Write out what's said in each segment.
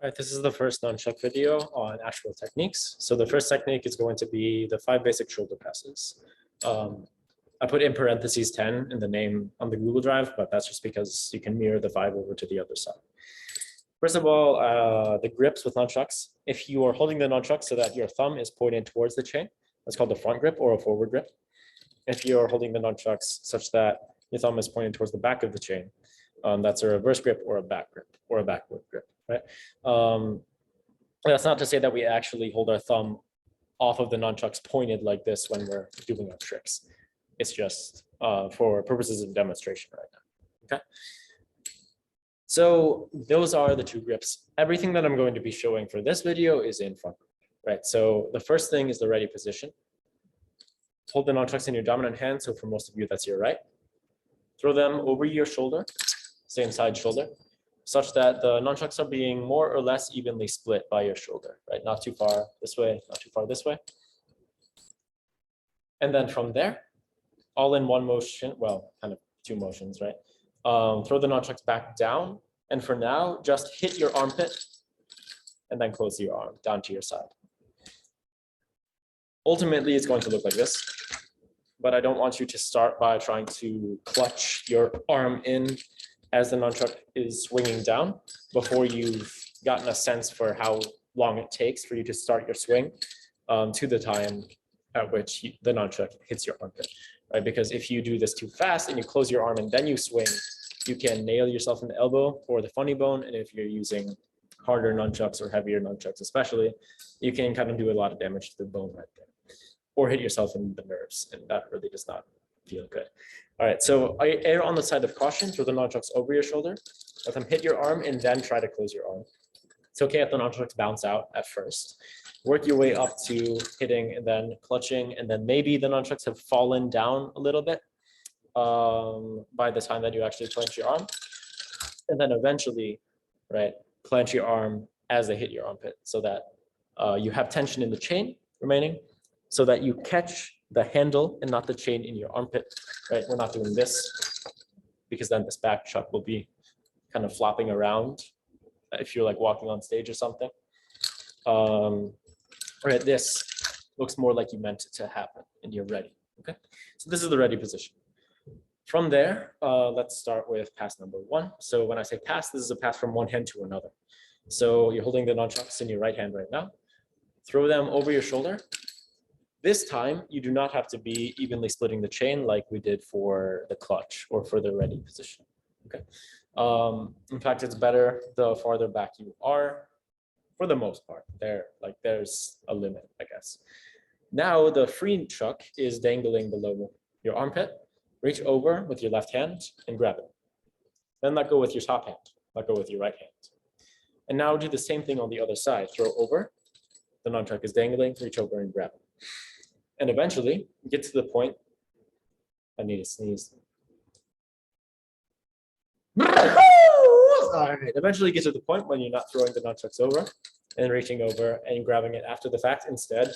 All right, this is the first nunchuck video on actual techniques. So the first technique is going to be the 5 basic shoulder passes. I put in parentheses 10 in the name on the Google Drive, but that's just because you can mirror the 5 over to the other side. First of all, the grips with nunchucks. If you are holding the nunchuck so that your thumb is pointed towards the chain, that's called a front grip or a forward grip. If you're holding the nunchucks such that your thumb is pointing towards the back of the chain, that's a reverse grip or a back grip or a backward grip, right? That's not to say that we actually hold our thumb off of the nunchucks pointed like this when we're doing our tricks. It's just for purposes of demonstration right now, okay? So those are the 2 grips. Everything that I'm going to be showing for this video is in front, right? So the first thing is the ready position. Hold the nunchucks in your dominant hand. So for most of you, that's your right. Throw them over your shoulder, same side shoulder, such that the nunchucks are being more or less evenly split by your shoulder, right? Not too far this way, not too far this way. And then from there, all in one motion, well, kind of 2 motions, right? Throw the nunchucks back down. And for now, just hit your armpit and then close your arm down to your side. Ultimately, it's going to look like this, but I don't want you to start by trying to clutch your arm in as the nunchuck is swinging down before you've gotten a sense for how long it takes for you to start your swing to the time at which the nunchuck hits your armpit, right? Because if you do this too fast and you close your arm and then you swing, you can nail yourself in the elbow or the funny bone. And if you're using harder nunchucks or heavier nunchucks especially, you can kind of do a lot of damage to the bone right there, or hit yourself in the nerves, and that really does not feel good. All right, so I err on the side of caution. Throw the nunchucks over your shoulder, let them hit your arm, and then try to close your arm. It's okay if the nunchucks bounce out at first. Work your way up to hitting and then clutching, and then maybe the nunchucks have fallen down a little bit by the time that you actually clench your arm. And then eventually, right, clench your arm as they hit your armpit so that you have tension in the chain remaining, so that you catch the handle and not the chain in your armpit, right? We're not doing this because then this back chuck will be kind of flopping around if you're like walking on stage or something. Right, this looks more like you meant it to happen and you're ready, okay? So this is the ready position. From there, let's start with pass number 1. So when I say pass, this is a pass from one hand to another. So you're holding the nunchucks in your right hand right now. Throw them over your shoulder. This time, you do not have to be evenly splitting the chain like we did for the clutch or for the ready position, okay? In fact, it's better the farther back you are, for the most part. There's a limit, I guess. Now, the free chuck is dangling below your armpit. Reach over with your left hand and grab it. Then let go with your top hand. Let go with your right hand. And now do the same thing on the other side. Throw over. The nunchuck is dangling. Reach over and grab it. And eventually, get to the point. I need to sneeze. All right. Eventually, get to the point when you're not throwing the nunchucks over and reaching over and grabbing it after the fact. Instead,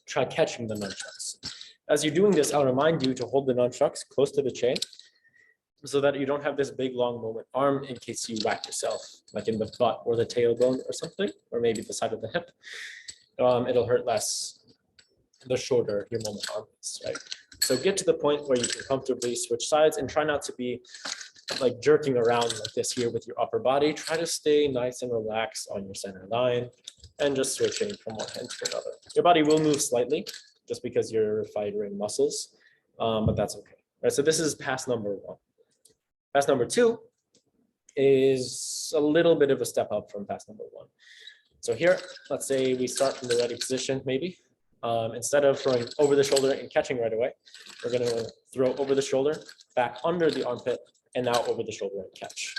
try catching the nunchucks. As you're doing this, I'll remind you to hold the nunchucks close to the chain so that you don't have this big, long moment arm in case you whack yourself, like in the butt or the tailbone or something, or maybe the side of the hip. It'll hurt less the shorter your moment arm is, right? So get to the point where you can comfortably switch sides and try not to be like jerking around like this here with your upper body. Try to stay nice and relaxed on your center line and just switching from one hand to another. Your body will move slightly just because you're firing muscles, but that's okay. Right, so this is pass number 1. Pass number 2 is a little bit of a step up from pass number 1. So here, let's say we start from the ready position, maybe. Instead of throwing over the shoulder and catching right away, we're going to throw over the shoulder, back under the armpit, and now over the shoulder and catch.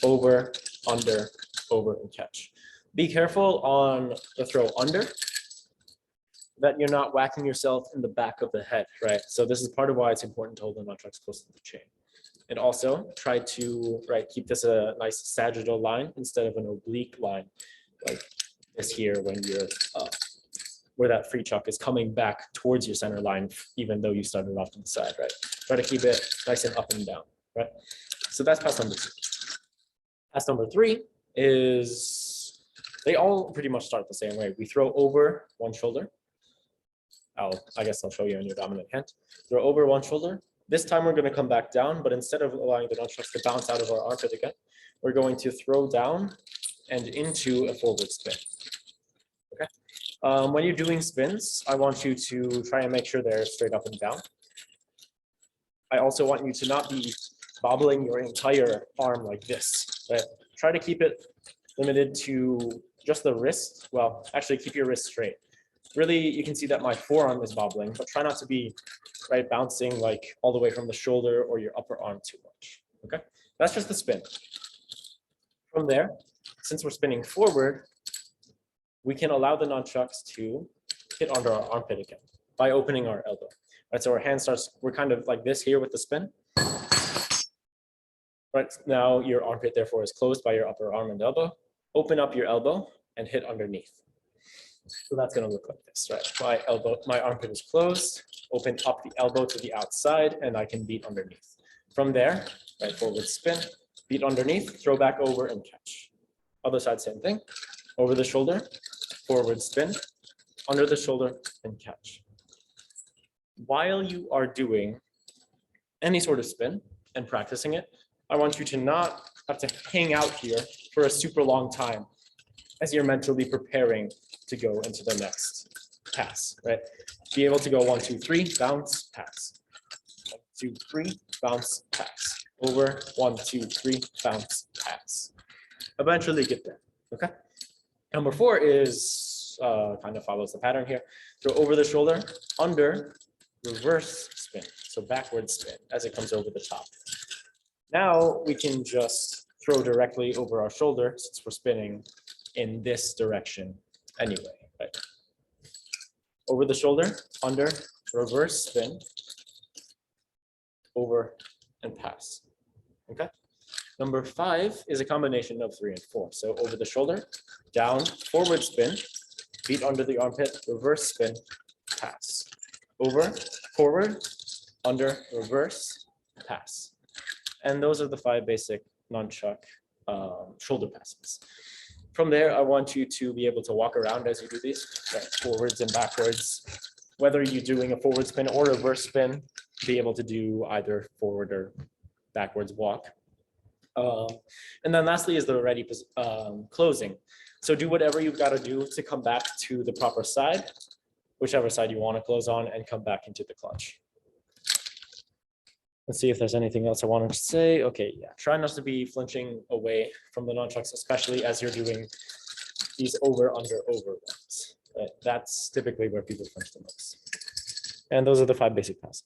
Over, under, over, and catch. Be careful on the throw under, that you're not whacking yourself in the back of the head, right? So this is part of why it's important to hold the nunchucks close to the chain. And also try to, right, keep this a nice sagittal line instead of an oblique line, like this here when you're where that free chuck is coming back towards your center line, even though you started off to the side, right? Try to keep it nice and up and down, right? So that's pass number 2. Pass number 3 is They all pretty much start the same way. We throw over one shoulder. I guess I'll show you in your dominant hand. Throw over one shoulder. This time we're going to come back down, but instead of allowing the nunchucks to bounce out of our armpit again, we're going to throw down and into a forward spin. Okay. When you're doing spins, I want you to try and make sure they're straight up and down. I also want you to not be bobbling your entire arm like this. Right? Try to keep it limited to just the wrist. Well, actually keep your wrist straight. Really, you can see that my forearm is bobbling, but try not to be bouncing like all the way from the shoulder or your upper arm too much. Okay, that's just the spin. From there, since we're spinning forward, we can allow the nunchucks to hit under our armpit again by opening our elbow. Right, so our hand starts, we're kind of like this here with the spin. Right, now your armpit therefore is closed by your upper arm and elbow. Open up your elbow and hit underneath. So that's going to look like this, right? My armpit is closed, open up the elbow to the outside, and I can beat underneath. From there, right, forward spin, beat underneath, throw back over and catch. Other side, same thing. Over the shoulder, forward spin, under the shoulder and catch. While you are doing any sort of spin and practicing it, I want you to not have to hang out here for a super long time as you're mentally preparing to go into the next pass, right? Be able to go 1, 2, 3, bounce, pass. 1, 2, 3, bounce, pass. Over 1, 2, 3, bounce, pass. Eventually get there, okay? Number 4 is kind of follows the pattern here. Throw over the shoulder, under, reverse spin. So backward spin as it comes over the top. Now we can just throw directly over our shoulder since we're spinning in this direction anyway, right? Over the shoulder, under, reverse spin, over and pass, okay? Number 5 is a combination of 3 and 4. So over the shoulder, down, forward spin, beat under the armpit, reverse spin, pass. Over, forward, under, reverse, pass. And those are the 5 basic nunchuck shoulder passes. From there, I want you to be able to walk around as you do these, right, forwards and backwards. Whether you're doing a forward spin or a reverse spin, be able to do either forward or backwards walk. And then lastly is the ready closing. So do whatever you've got to do to come back to the proper side, whichever side you want to close on, and come back into the clutch. Let's see if there's anything else I wanted to say. Okay, yeah, try not to be flinching away from the nunchucks, especially as you're doing these over, under, over ones. That's typically where people flinch the most. And those are the 5 basic passes.